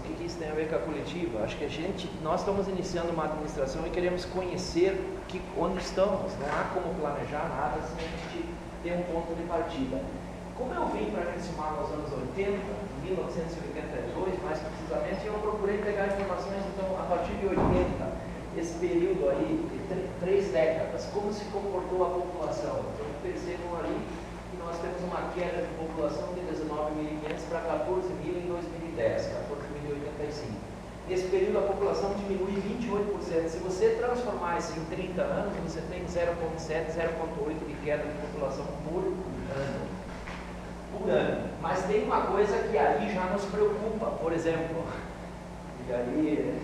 o que isso tem a ver com a coletiva? Acho que nós estamos iniciando uma administração e queremos conhecer onde estamos. Não há como planejar nada sem a gente ter um ponto de partida. Como eu vim para Criciúma nos anos 80, 1982 mais precisamente, eu procurei pegar informações então a partir de 80. Esse período aí, de 3 décadas, como se comportou a população. Então, percebam ali que nós temos uma queda de população de 19.500 para 14.000 em 2010, 14.085. Nesse período, a população diminui 28%. Se você transformar isso em 30 anos, você tem 0,7, 0,8 de queda de população por ano. Mas tem uma coisa que aí já nos preocupa, por exemplo. E aí,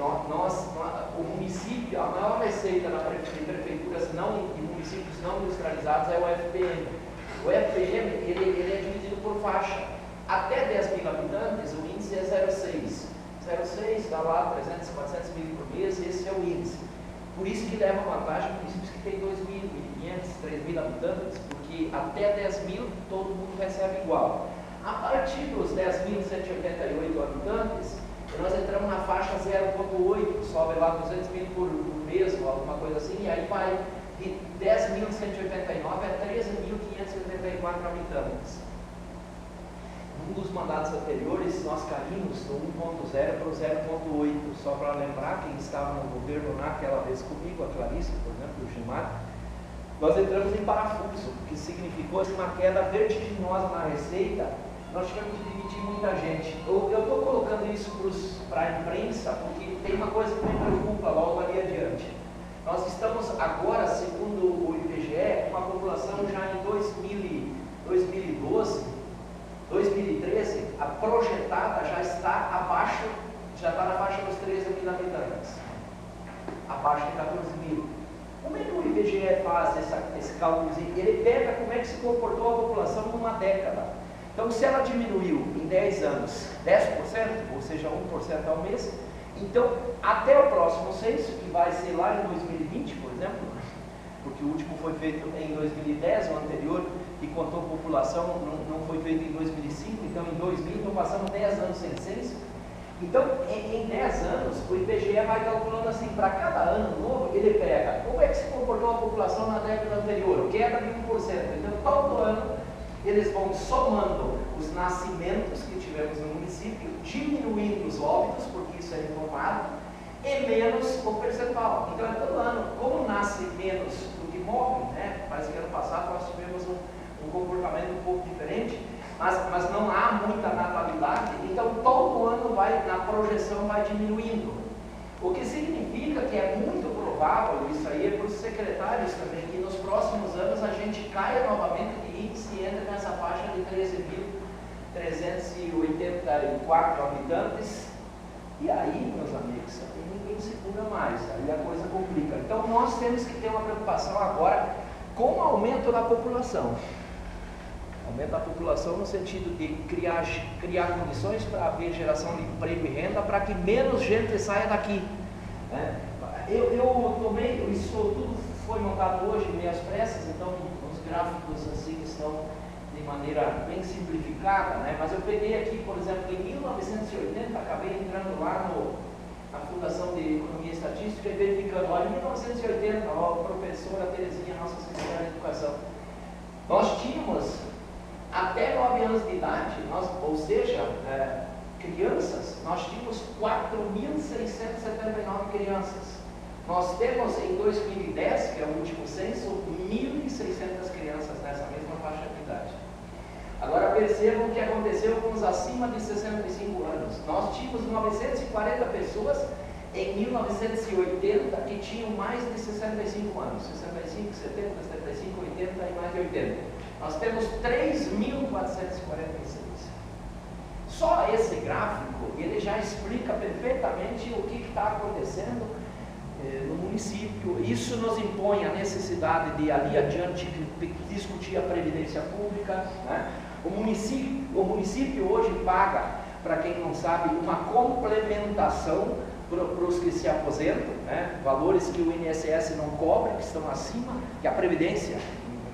o município, a maior receita de prefeituras e municípios não industrializados é o FPM. O FPM ele é dividido por faixa. Até 10 mil habitantes, o índice é 0,6. 0,6 dá lá 300, 400 mil por mês, esse é o índice. Por isso que leva vantagem municípios que tem 2.500, 3.000 habitantes, porque até 10 mil todo mundo recebe igual. A partir dos 10.188 habitantes, nós entramos na faixa 0,8, sobe lá 200 mil por mês ou alguma coisa assim, e aí vai de 10.189 a 13.584 habitantes. Num dos mandatos anteriores, nós caímos do 1,0 para o 0,8, só para lembrar quem estava no governo naquela vez comigo, a Clarice, por exemplo, o Gilmar, nós entramos em parafuso, o que significou uma queda vertiginosa na receita. Nós tivemos que demitir muita gente. Eu estou colocando isso para a imprensa porque tem uma coisa que me preocupa logo ali adiante. Nós estamos agora, segundo o IBGE, com uma população já em 2012, 2013, a projetada já está abaixo, já está na faixa dos 13 mil habitantes, abaixo de 14 mil. Como é que o IBGE faz esse cálculozinho? Ele pega como é que se comportou a população numa década. Então, se ela diminuiu em 10 anos 10%, ou seja, 1% ao mês, então, até o próximo censo, que vai ser lá em 2020, por exemplo, porque o último foi feito em 2010, o anterior, que contou população, não foi feito em 2005, então em 2000, então passamos 10 anos sem censo. Então, em 10 anos, o IBGE vai calculando assim, para cada ano novo, ele pega como é que se comportou a população na década anterior, queda de 1%. Então, todo ano, eles vão somando os nascimentos que tivemos no município, diminuindo os óbitos, porque isso é informado, e menos o percentual. Então, é todo ano, como nasce menos do que morre, né? Parece que ano passado nós tivemos um comportamento um pouco diferente, mas não há muita natalidade, então todo ano na projeção vai diminuindo. O que significa que é muito provável, isso aí é para os secretários também, que nos próximos anos a gente caia novamente de índice e entre nessa faixa de 13.384 habitantes. E aí, meus amigos, ninguém segura mais, aí a coisa complica. Então nós temos que ter uma preocupação agora com o aumento da população. Aumento da população no sentido de criar condições para haver geração de emprego e renda para que menos gente saia daqui. Né? Isso tudo foi montado hoje meio às pressas, então os gráficos assim estão de maneira bem simplificada, né? Mas eu peguei aqui, por exemplo, em 1980, acabei entrando lá na Fundação de Economia e Estatística e verificando, olha, em 1980, a professora Terezinha, nossa secretária de Educação, nós tínhamos até 9 anos de idade, ou seja, crianças, nós tínhamos 4.679 crianças. Nós temos em 2010, que é o último censo, 1.600 crianças nessa mesma faixa de idade. Agora percebam o que aconteceu com os acima de 65 anos. Nós tínhamos 940 pessoas em 1980 que tinham mais de 65 anos, 65, 70, 75, 80 e mais de 80. Nós temos 3.446. Só esse gráfico, ele já explica perfeitamente o que está acontecendo no município. Isso nos impõe a necessidade de, ali adiante, discutir a previdência pública. Né? O município hoje paga, para quem não sabe, uma complementação para os que se aposentam, né? Valores que o INSS não cobre, que estão acima, que a Previdência,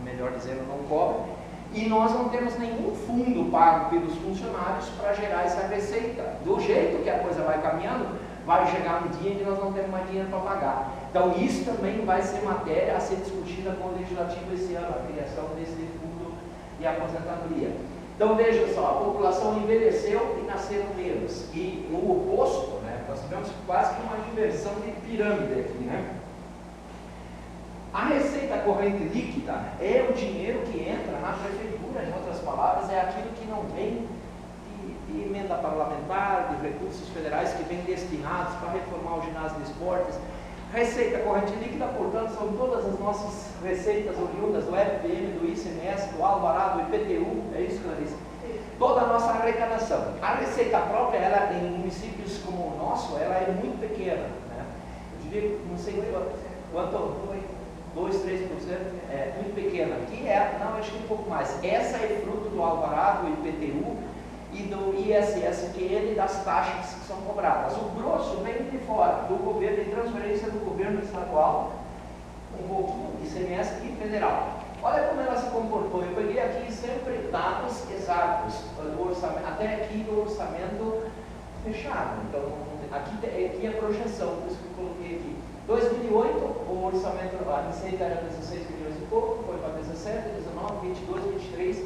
melhor dizendo, não cobre, e nós não temos nenhum fundo pago pelos funcionários para gerar essa receita, do jeito que a coisa vai caminhando, vai chegar um dia em que nós não temos mais dinheiro para pagar. Então isso também vai ser matéria a ser discutida com o Legislativo esse ano, a criação desse fundo de aposentadoria. Então veja só, a população envelheceu e nasceram menos. E o oposto, né, nós tivemos quase que uma inversão de pirâmide aqui, né? A receita corrente líquida é o dinheiro que entra na prefeitura, em outras palavras, é aquilo que não vem de emenda parlamentar, de recursos federais que vêm destinados para reformar o ginásio de esportes. Receita corrente líquida, portanto, são todas as nossas receitas oriundas do FPM, do ICMS, do Alvará, do IPTU, é isso, Clarice? Toda a nossa arrecadação. A receita própria, ela, em municípios como o nosso, ela é muito pequena, né? Eu diria, não sei quanto 2, 3%, é muito pequena. Aqui é, não, acho que um pouco mais. Essa é fruto do Alvará, do IPTU e do ISSQN, das taxas que são cobradas. O grosso vem de fora, do governo, de transferência do governo estadual, um pouquinho de ICMS e federal. Olha como ela se comportou. Eu peguei aqui sempre dados exatos, do orçamento, até aqui do orçamento fechado. Então, aqui é a projeção, por isso que eu coloquei aqui. 2008, o orçamento, a receita era 16 milhões e pouco, foi para 17, 19, 22, 23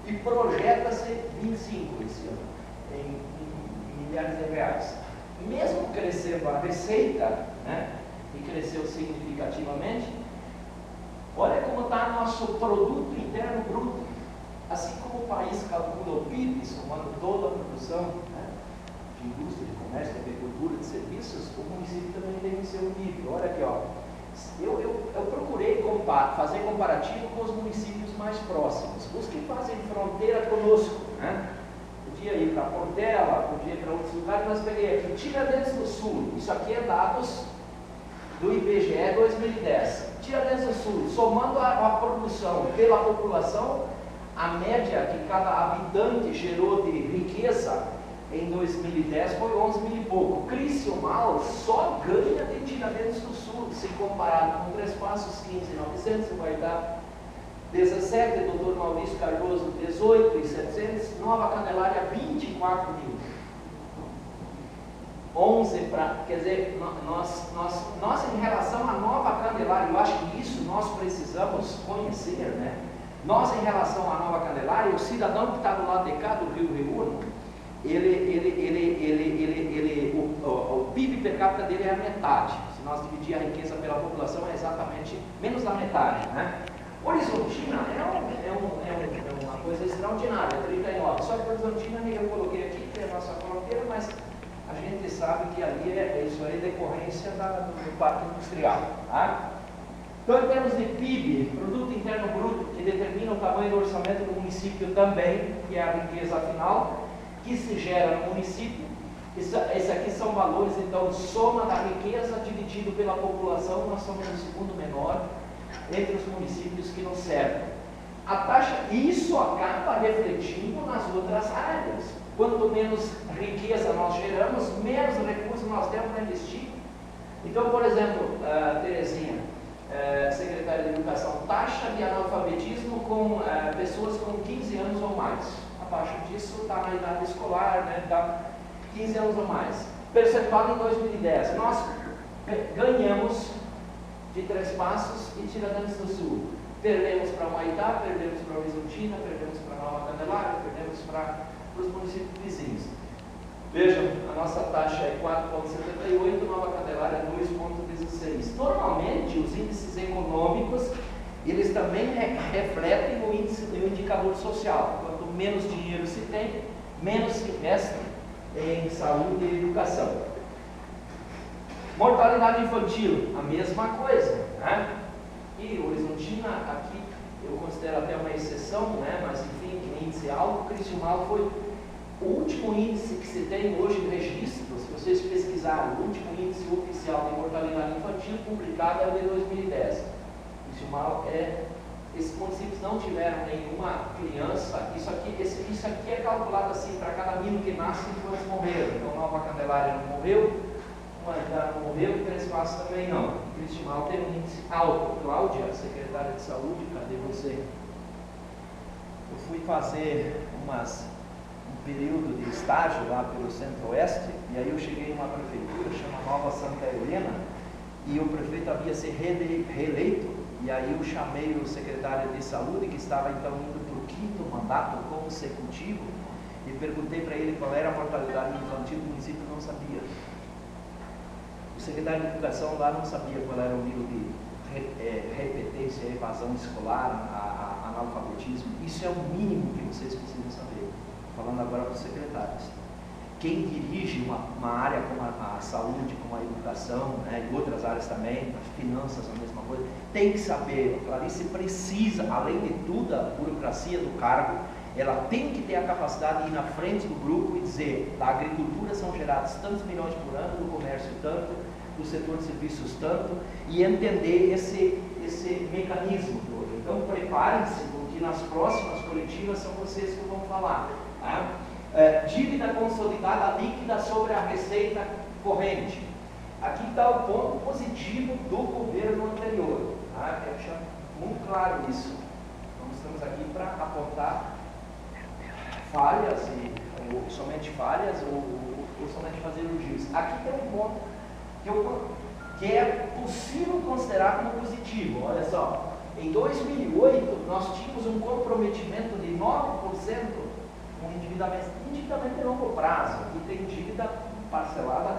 e projeta-se 25 esse ano, em milhares de reais. Mesmo crescendo a receita, né, e cresceu significativamente, olha como está nosso produto interno bruto. Assim como o país calcula o PIB, somando toda a produção, né, de indústria, de comércio, de agricultura, de serviços, o município também tem o seu PIB. Olha aqui, ó. Eu procurei fazer comparativo com os municípios mais próximos, os que fazem fronteira conosco, né? Podia ir para Portela, podia ir para outros lugares, mas peguei aqui, Tiradentes do Sul, isso aqui é dados do IBGE 2010. Tiradentes do Sul, somando a produção pela população, a média que cada habitante gerou de riqueza em 2010 foi 11 mil e pouco. Criciúmal só ganha de Tiradentes do Sul, se comparado com Três Passos, 15.900, vai dar 17, Doutor Maurício Cardoso, 18.700, Nova Candelária, 24 mil. 11 para, quer dizer, nós em relação à Nova Candelária, eu acho que isso nós precisamos conhecer, né? Nós em relação à Nova Candelária, o cidadão que está do lado de cá, do Rio Reúno, o PIB per capita dele é a metade. Se nós dividir a riqueza pela população, é exatamente menos da metade, né? Horizontina é uma coisa extraordinária, 39. Só que Horizontina eu coloquei aqui, que é a nossa fronteira, mas a gente sabe que ali isso aí é decorrência do parque industrial, tá? Então, em termos de PIB, Produto Interno Bruto, que determina o tamanho do orçamento do município também, que é a riqueza final, que se gera no município. Esses aqui são valores, então, soma da riqueza dividido pela população, nós somos o segundo menor entre os municípios que nos servem. A taxa, isso acaba refletindo nas outras áreas. Quanto menos riqueza nós geramos, menos recursos nós temos para investir. Então, por exemplo, Terezinha, secretária de Educação, taxa de analfabetismo com pessoas com 15 anos ou mais. Abaixo disso está na idade escolar, né, tá 15 anos ou mais. Percentual em 2010. Nós ganhamos de Três Passos e Tiradentes do Sul. Perdemos para Humaitá, perdemos para Horizontina, perdemos para Nova Candelária, perdemos para os municípios vizinhos. Vejam, a nossa taxa é 4,78, Nova Candelária 2,16. Normalmente, os índices econômicos, eles também refletem o indicador social. Quanto menos dinheiro se tem, menos se investe em saúde e educação. Mortalidade infantil, a mesma coisa, né? E Horizontina, aqui eu considero até uma exceção, né? Mas enfim, um índice alto. Criciúmal foi o último índice que se tem hoje de registro. Se vocês pesquisarem, o último índice oficial de mortalidade infantil publicado é o de 2010. Criciúmal esses municípios não tiveram nenhuma criança. Isso aqui é calculado assim, para cada mil que nasce, quantos morreram. Então Nova Candelária não morreu, Humaitá não morreu, Três Passos também não. Criciúmal tem um índice alto. Cláudia, secretária de saúde, cadê você? Eu fui fazer período de estágio lá pelo Centro-Oeste, e aí eu cheguei numa prefeitura, chama Nova Santa Helena, e o prefeito havia se reeleito, e aí eu chamei o secretário de saúde, que estava então indo para o 5º mandato consecutivo, e perguntei para ele qual era a mortalidade infantil, o município não sabia. O secretário de educação lá não sabia qual era o nível de repetência, evasão escolar, analfabetismo. Isso é o mínimo que vocês precisam saber. Falando agora para os secretários. Quem dirige uma área como a saúde, como a educação, né, e outras áreas também, as finanças, a mesma coisa, tem que saber. A Clarice precisa, além de tudo, a burocracia do cargo, ela tem que ter a capacidade de ir na frente do grupo e dizer: da agricultura são gerados tantos milhões por ano, do comércio tanto, do setor de serviços tanto, e entender esse mecanismo todo. Então preparem-se, porque nas próximas coletivas são vocês que vão falar. Tá? Dívida consolidada líquida sobre a receita corrente. Aqui está o ponto positivo do governo anterior. Tá? Quero deixar muito claro isso. Então estamos aqui para apontar falhas, ou somente falhas, ou somente fazer elogios. Aqui tem um ponto que é possível considerar como positivo. Olha só, em 2008 nós tínhamos um comprometimento de 9% com endividamento de longo prazo, e tem dívida parcelada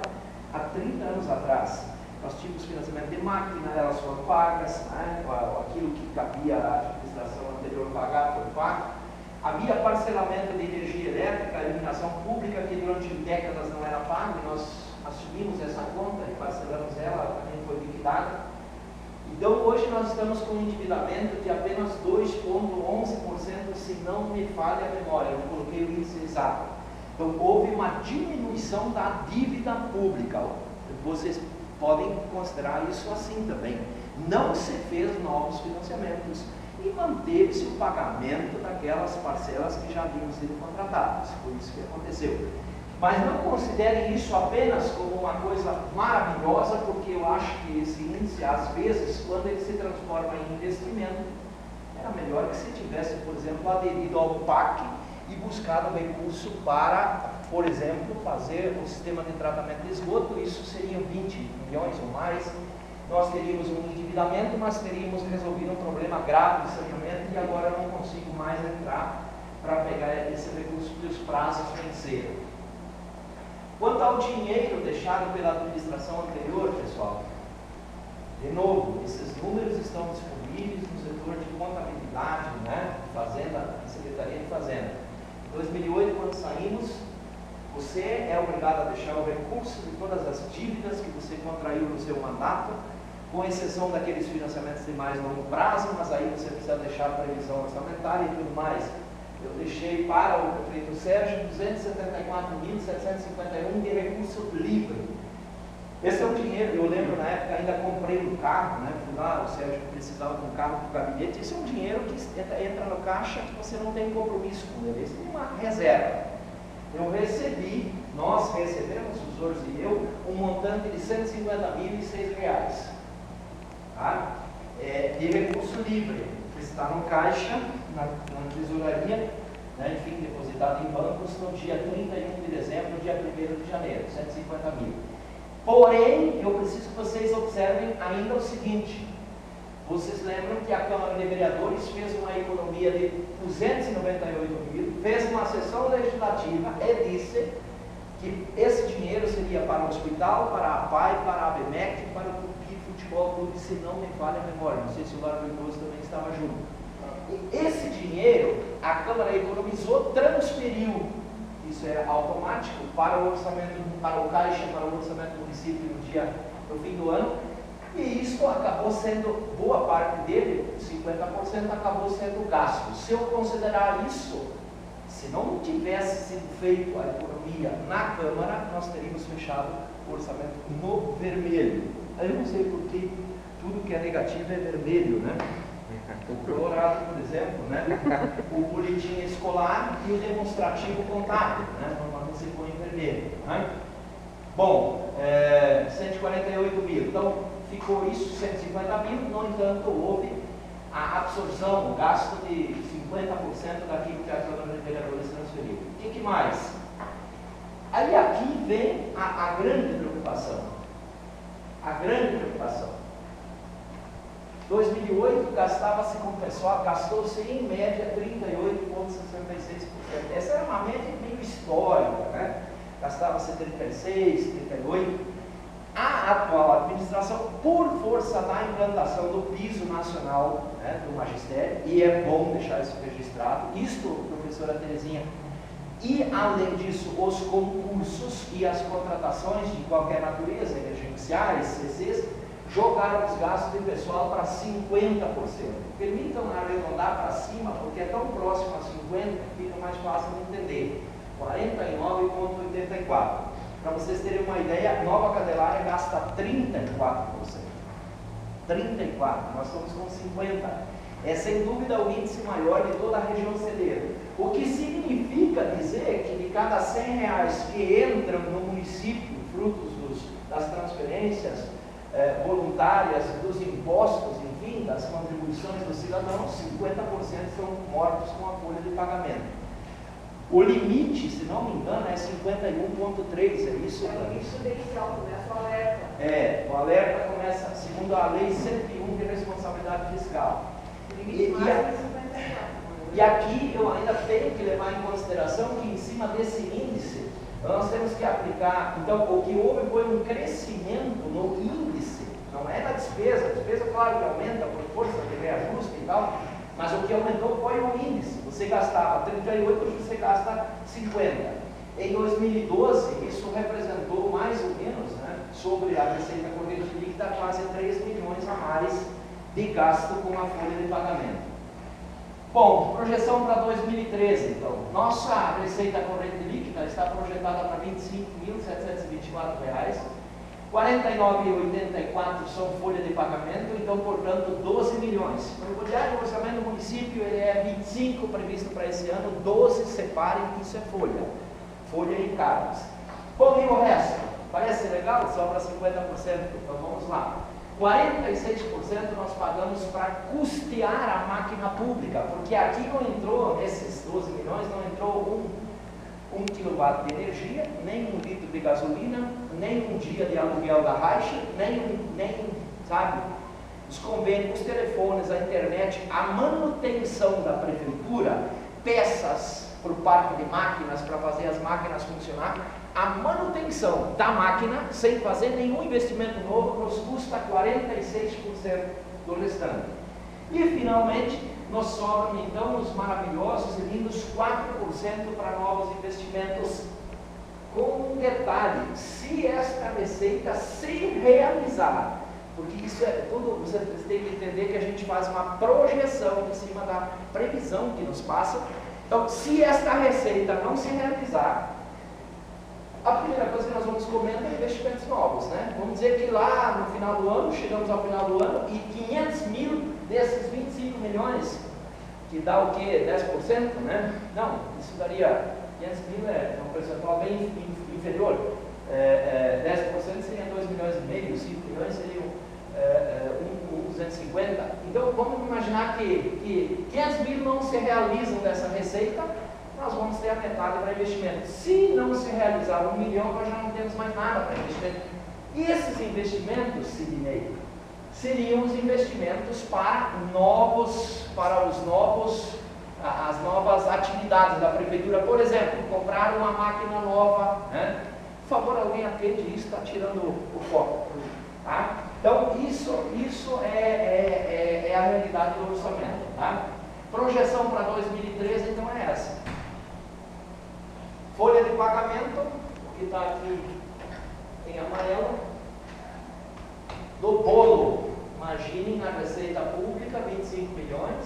há 30 anos atrás. Nós tínhamos financiamento de máquina, elas foram pagas, né? Aquilo que cabia à administração anterior pagar foi pago. Havia parcelamento de energia elétrica, iluminação pública, que durante décadas não era pago, e nós assumimos essa conta e parcelamos ela, também foi liquidada. Então hoje nós estamos com um endividamento de apenas 2,11%, se não me falha a memória, eu não coloquei o índice exato. Então houve uma diminuição da dívida pública. Vocês podem considerar isso assim também. Não se fez novos financiamentos e manteve-se o pagamento daquelas parcelas que já haviam sido contratadas. Foi isso que aconteceu. Mas não considerem isso apenas como uma coisa maravilhosa, porque eu acho que esse índice, às vezes, quando ele se transforma em investimento, era melhor que se tivesse, por exemplo, aderido ao PAC e buscado recurso para, por exemplo, fazer o sistema de tratamento de esgoto. Isso seriam 20 milhões ou mais. Nós teríamos um endividamento, mas teríamos resolvido um problema grave de saneamento, e agora eu não consigo mais entrar para pegar esse recurso porque os prazos venceram. Quanto ao dinheiro deixado pela administração anterior, pessoal, de novo, esses números estão disponíveis no setor de contabilidade, né? Fazenda, Secretaria de Fazenda. Em 2008, quando saímos, você é obrigado a deixar o recurso de todas as dívidas que você contraiu no seu mandato, com exceção daqueles financiamentos de mais longo prazo, mas aí você precisa deixar a previsão orçamentária e tudo mais. Eu deixei para o prefeito Sérgio 274.751 de recurso livre. Esse é um dinheiro, eu lembro na época, ainda comprei um carro, né? Fui lá, o Sérgio precisava de um carro para o gabinete. Esse é um dinheiro que entra no caixa, que você não tem compromisso com ele. Esse é uma reserva. Eu recebi, nós recebemos, os senhores e eu, um montante de R$150.006, tá? De recurso livre, que está no caixa, na tesouraria, né, enfim, depositado em bancos no dia 31 de dezembro, no dia 1º de janeiro, 150 mil. Porém, eu preciso que vocês observem ainda o seguinte: vocês lembram que a Câmara de Vereadores fez uma economia de 298 mil, fez uma sessão legislativa e disse que esse dinheiro seria para o hospital, para a APAI, para a ABMEC, para o Tupi Futebol Clube, se não me falha a memória. Não sei se o Lara Veloso também estava junto. Esse dinheiro a Câmara economizou, transferiu, isso era automático, para o orçamento, para o caixa, para o orçamento do município no fim do ano, e isso acabou sendo, boa parte dele, 50%, acabou sendo gasto. Se eu considerar isso, se não tivesse sido feito a economia na Câmara, nós teríamos fechado o orçamento no vermelho. Aí eu não sei por que tudo que é negativo é vermelho, né? O colorado, por exemplo, né? O boletim escolar e o demonstrativo contábil, né? Normalmente se põe em vermelho, né? Bom, 148 mil, então ficou isso, 150 mil. No entanto, houve a absorção, o gasto de 50% daquilo que a Câmara de Vereadores transferiu. O que mais? Aí aqui vem a grande preocupação. A grande preocupação. 2008 gastava-se com o pessoal, gastou-se em média 38,66%. Essa era uma média meio histórica, né? Gastava-se 36, 38%. A atual administração, por força da implantação do piso nacional, né, do magistério, e é bom deixar isso registrado, isto, professora Terezinha, e além disso, os concursos e as contratações de qualquer natureza, emergenciais, CCs, jogaram os gastos de pessoal para 50%. Permitam arredondar para cima, porque é tão próximo a 50% que fica mais fácil de entender. 49,84%. Para vocês terem uma ideia, Nova Candelária gasta 34%. 34%, nós estamos com 50%. É sem dúvida o índice maior de toda a região celeira. O que significa dizer que de cada R$100 que entram no município, frutos das transferências voluntárias, dos impostos, enfim, das contribuições dos cidadãos, 50% são mortos com a folha de pagamento. O limite, se não me engano, é 51,3, é isso? É o limite judicial, começa o alerta. O alerta começa, segundo a Lei 101 de Responsabilidade Fiscal. E aqui eu ainda tenho que levar em consideração que em cima desse índice, nós temos que aplicar, então o que houve foi um crescimento no índice, não é na despesa. A despesa, claro que aumenta por força de reajuste e tal, mas o que aumentou foi o índice. Você gastava 38, hoje você gasta 50. Em 2012, isso representou mais ou menos, né, sobre a receita corrente líquida, quase 3 milhões a mais de gasto com a folha de pagamento. Bom, projeção para 2013, então. Nossa receita corrente líquida está projetada para R$ 25.724. 49,84 são folha de pagamento, então, portanto, 12 milhões. No budget do orçamento do município, ele é 25 previsto para esse ano, 12 separem, isso é folha. Folha e encargos. Bom, e o resto? Parece legal? Sobra 50%, então vamos lá. 46% nós pagamos para custear a máquina pública, porque aqui não entrou, nesses 12 milhões, não entrou um quilowatt de energia, nem um litro de gasolina, nem um dia de aluguel da Raixa, nem sabe, os convênios, os telefones, a internet, a manutenção da prefeitura, peças para o parque de máquinas, para fazer as máquinas funcionar, a manutenção da máquina, sem fazer nenhum investimento novo, nos custa 46% do restante. E, finalmente, nos sobram, então, os maravilhosos e lindos 4% para novos investimentos. Com um detalhe, se esta receita se realizar, porque isso é tudo, você tem que entender que a gente faz uma projeção em cima da previsão que nos passa. Então, se esta receita não se realizar, a primeira coisa que nós vamos comer é investimentos novos, né? Vamos dizer que lá no final do ano, chegamos ao final do ano, e 500 mil desses 25 milhões, que dá o quê? 10%, né? Não, isso daria, 500 mil é um percentual bem inferior. 10% seria 2 milhões e meio, 5 milhões seriam 250. Então, vamos imaginar que 500 mil não se realizam dessa receita, nós vamos ter a metade para investimento. Se não se realizar 1 milhão, nós já não temos mais nada para investimento. E esses investimentos, Sidney, seriam os investimentos para as novas atividades da prefeitura. Por exemplo, comprar uma máquina nova, né? Por favor, alguém atende isso, está tirando o foco. Tá? Então, isso é a realidade do orçamento. Tá? Projeção para 2013, então, é essa. Folha de pagamento, que está aqui em amarelo. Do bolo, imaginem na receita pública, 25 milhões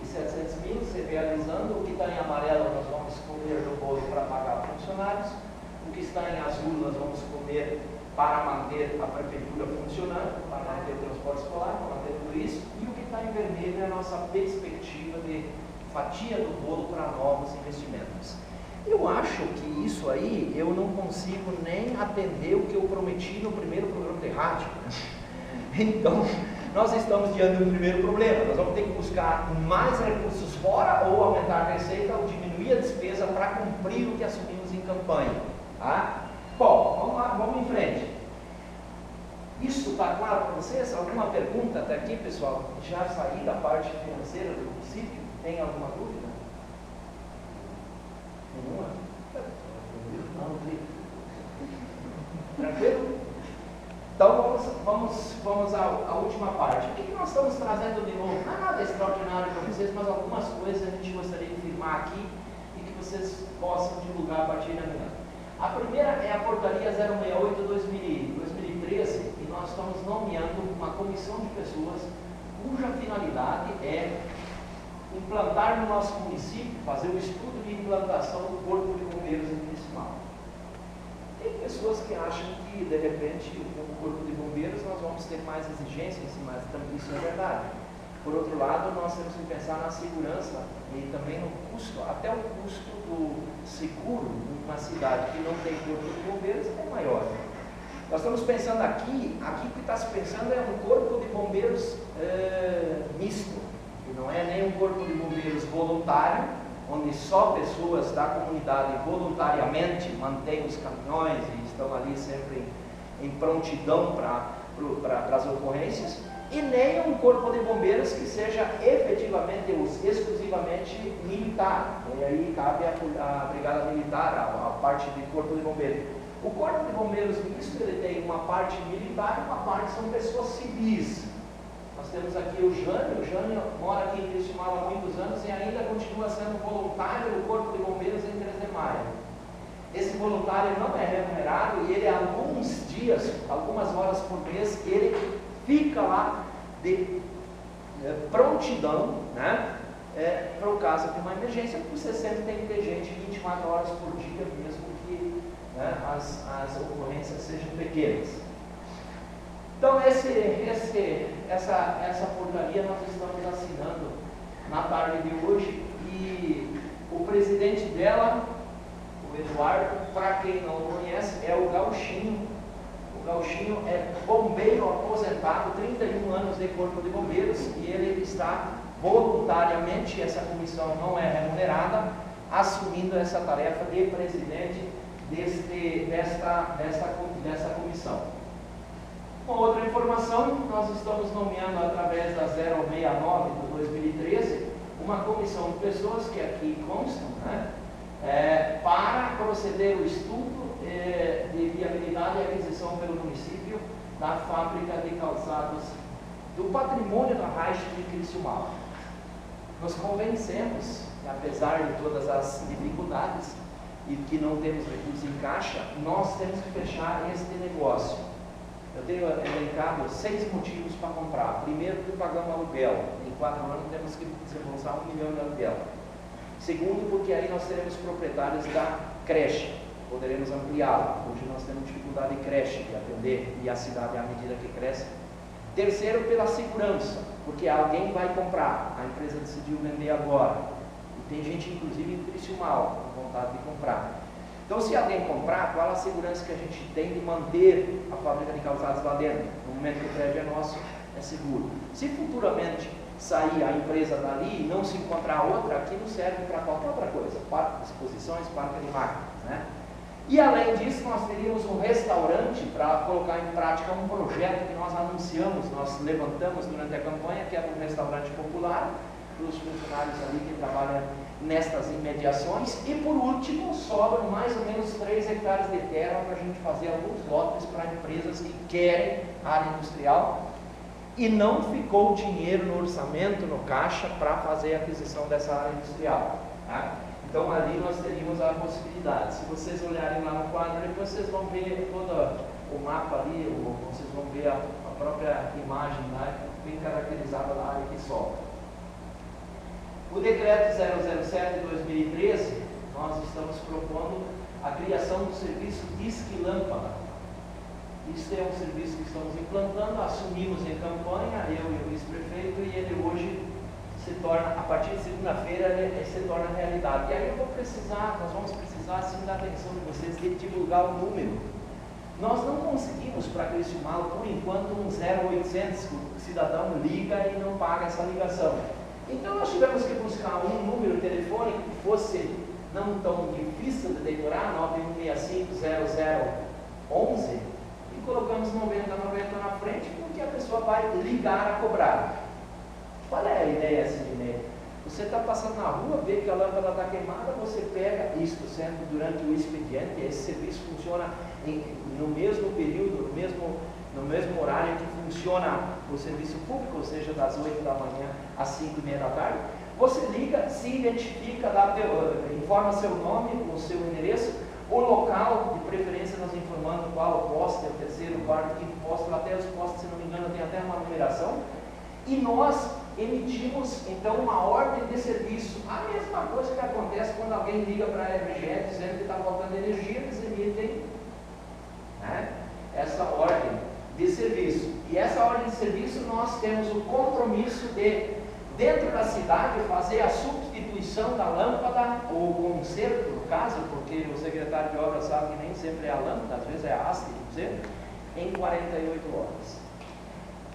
e 700 mil, se realizando. O que está em amarelo, nós vamos comer do bolo para pagar funcionários. O que está em azul, nós vamos comer para manter a prefeitura funcionando, para manter o transporte escolar, para manter tudo isso. E o que está em vermelho é a nossa perspectiva de fatia do bolo para novos investimentos. Eu acho que isso aí, eu não consigo nem atender o que eu prometi no primeiro programa de rádio. Então, nós estamos diante de um primeiro problema. Nós vamos ter que buscar mais recursos fora, ou aumentar a receita, ou diminuir a despesa para cumprir o que assumimos em campanha. Tá? Bom, vamos lá, vamos em frente. Isso está claro para vocês? Alguma pergunta até aqui, pessoal? Já saí da parte financeira do município? Tem alguma dúvida? Nenhuma? Não, tranquilo? Então vamos à última parte. O que nós estamos trazendo de novo? Não é nada extraordinário para vocês, mas algumas coisas a gente gostaria de firmar aqui e que vocês possam divulgar a partir de amanhã. A primeira é a portaria 068/2013, e nós estamos nomeando uma comissão de pessoas cuja finalidade é implantar no nosso município, fazer o estudo de implantação do Corpo de Bombeiros em Criciúma. Tem pessoas que acham que, de repente, no Corpo de Bombeiros nós vamos ter mais exigências, mas isso é verdade. Por outro lado, nós temos que pensar na segurança e também no custo, até o custo do seguro numa cidade que não tem Corpo de Bombeiros é maior. Nós estamos pensando aqui o que está se pensando é um Corpo de Bombeiros misto, que não é nem um Corpo de Bombeiros voluntário, onde só pessoas da comunidade voluntariamente mantêm os caminhões e estão ali sempre em prontidão para as ocorrências, e nem um corpo de bombeiros que seja efetivamente ou exclusivamente militar. E aí cabe a brigada militar, a parte de corpo de bombeiros. O corpo de bombeiros misto, ele tem uma parte militar e uma parte são pessoas civis. Nós temos aqui o Jânio mora aqui em Criciúma há muitos anos e ainda continua sendo voluntário do Corpo de Bombeiros em 3 de maio. Esse voluntário não é remunerado e ele, alguns dias, algumas horas por mês, ele fica lá de prontidão, né, para o caso de uma emergência, porque você sempre tem que ter gente 24 horas por dia, mesmo que, né, as ocorrências sejam pequenas. Então, essa portaria nós estamos assinando na tarde de hoje, e o presidente dela, o Eduardo, para quem não conhece, é o Gauchinho. O Gauchinho é bombeiro aposentado, 31 anos de Corpo de Bombeiros, e ele está voluntariamente, essa comissão não é remunerada, assumindo essa tarefa de presidente dessa comissão. Uma outra informação, nós estamos nomeando através da 069/2013 uma comissão de pessoas que aqui constam, né, para proceder o estudo de viabilidade e aquisição pelo município da fábrica de calçados do patrimônio da Raiche de Criciúma. Nos convencemos, apesar de todas as dificuldades e que não temos recursos em caixa, nós temos que fechar este negócio. Eu tenho elencado 6 motivos para comprar. Primeiro, porque pagamos aluguel. Em 4 anos temos que desembolsar 1 milhão de aluguel. Segundo, porque aí nós teremos proprietários da creche. Poderemos ampliá-la. Hoje nós temos dificuldade de creche, de atender, e a cidade, à medida que cresce. Terceiro, pela segurança, porque alguém vai comprar. A empresa decidiu vender agora. E tem gente, inclusive, em Criciúma, com vontade de comprar. Então, se alguém comprar, qual a segurança que a gente tem de manter a fábrica de calçados lá dentro? No momento que o prédio é nosso, é seguro. Se futuramente sair a empresa dali e não se encontrar outra, aquilo serve para qualquer outra coisa, parque de exposições, parque de máquinas, né? E além disso, nós teríamos um restaurante para colocar em prática um projeto que nós anunciamos, nós levantamos durante a campanha, que é um restaurante popular, para os funcionários ali que trabalham nestas imediações. E por último, sobram mais ou menos 3 hectares de terra para a gente fazer alguns lotes para empresas que querem área industrial, e não ficou dinheiro no orçamento, no caixa, para fazer a aquisição dessa área industrial, tá? Então ali nós teríamos a possibilidade. Se vocês olharem lá no quadro, depois vocês vão ver todo o mapa ali, ou vocês vão ver a própria imagem lá, bem caracterizada na área que sobra. O decreto 007/2013, nós estamos propondo a criação do serviço Disque Lâmpada. Isso é um serviço que estamos implantando, assumimos em campanha, eu e o vice-prefeito, e ele hoje se torna, a partir de segunda-feira, ele se torna realidade. E aí nós vamos precisar sim da atenção de vocês de divulgar o número Nós não conseguimos para Criciúmal, por enquanto, um 0800 que o cidadão liga e não paga essa ligação. Então nós tivemos que buscar um número telefônico que fosse não tão difícil de decorar, 91650011, e colocamos 9090 na frente, porque a pessoa vai ligar a cobrar. Qual é a ideia, Sidney? Você está passando na rua, vê que a lâmpada está queimada, você pega, isto sendo durante o expediente, esse serviço funciona no mesmo período, no mesmo horário que funciona o serviço público, ou seja, das 8 da manhã às 5:30 da tarde. Você liga, se identifica, informa seu nome, o seu endereço, o local, de preferência nós informando qual o poste, é o terceiro, o quarto, quinto poste, até os postes, se não me engano, tem até uma numeração, e nós emitimos então uma ordem de serviço. A mesma coisa que acontece quando alguém liga para a RGE dizendo que está faltando energia, eles emitem, né, essa ordem de serviço. E essa ordem de serviço nós temos o compromisso de, dentro da cidade, fazer a substituição da lâmpada, ou conserto, no caso, porque o secretário de obras sabe que nem sempre é a lâmpada, às vezes é a haste, em 48 horas.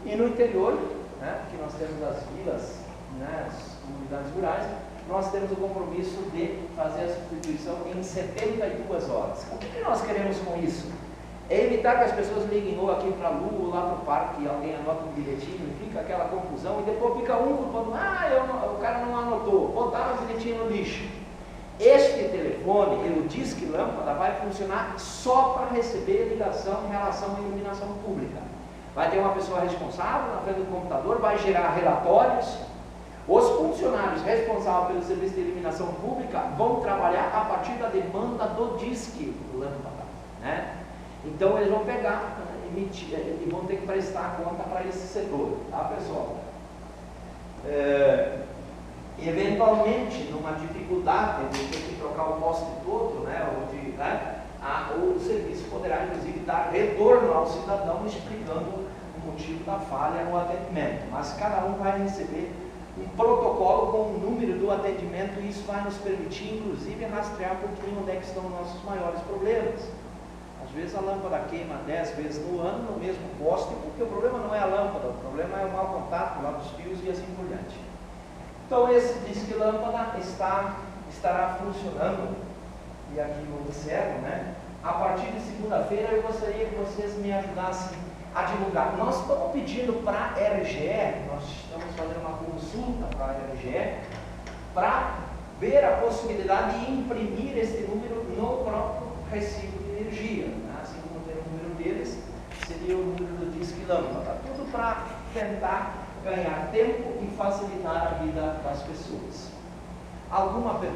E no interior, né, que nós temos as vilas, né, as comunidades rurais, nós temos o compromisso de fazer a substituição em 72 horas. O que nós queremos com isso? É evitar que as pessoas liguem ou aqui para a Lua ou lá para o parque, e alguém anota um bilhetinho e fica aquela confusão, e depois fica um culpando, o cara não anotou, botaram o bilhetinho no lixo. Este telefone, ele diz que lâmpada vai funcionar só para receber ligação em relação à iluminação pública. Vai ter uma pessoa responsável na frente do computador, vai gerar relatórios. Os funcionários responsáveis pelo serviço de iluminação pública vão trabalhar a partir da demanda do disque lâmpada, né? Então eles vão pegar, emitir, e vão ter que prestar conta para esse setor, tá, pessoal? Eventualmente, numa dificuldade de ter que trocar o poste todo, né, o serviço poderá inclusive dar retorno ao cidadão explicando o motivo da falha no atendimento, mas cada um vai receber um protocolo com o número do atendimento, e isso vai nos permitir inclusive rastrear um pouquinho onde é que estão os nossos maiores problemas. Às vezes a lâmpada queima 10 vezes no ano no mesmo poste, porque o problema não é a lâmpada, o problema é o mau contato lá dos fios e assim por diante. Então esse disque lâmpada estará funcionando, e aqui eu observo, né? A partir de segunda-feira eu gostaria que vocês me ajudassem a divulgar. Nós estamos pedindo para a RGE, nós estamos fazendo uma consulta para a RGE, para ver a possibilidade de imprimir esse número no próprio recibo de energia, né? Assim como tem o número deles, seria o número do disque lâmpada. Tudo para tentar ganhar tempo e facilitar a vida das pessoas. Alguma pergunta?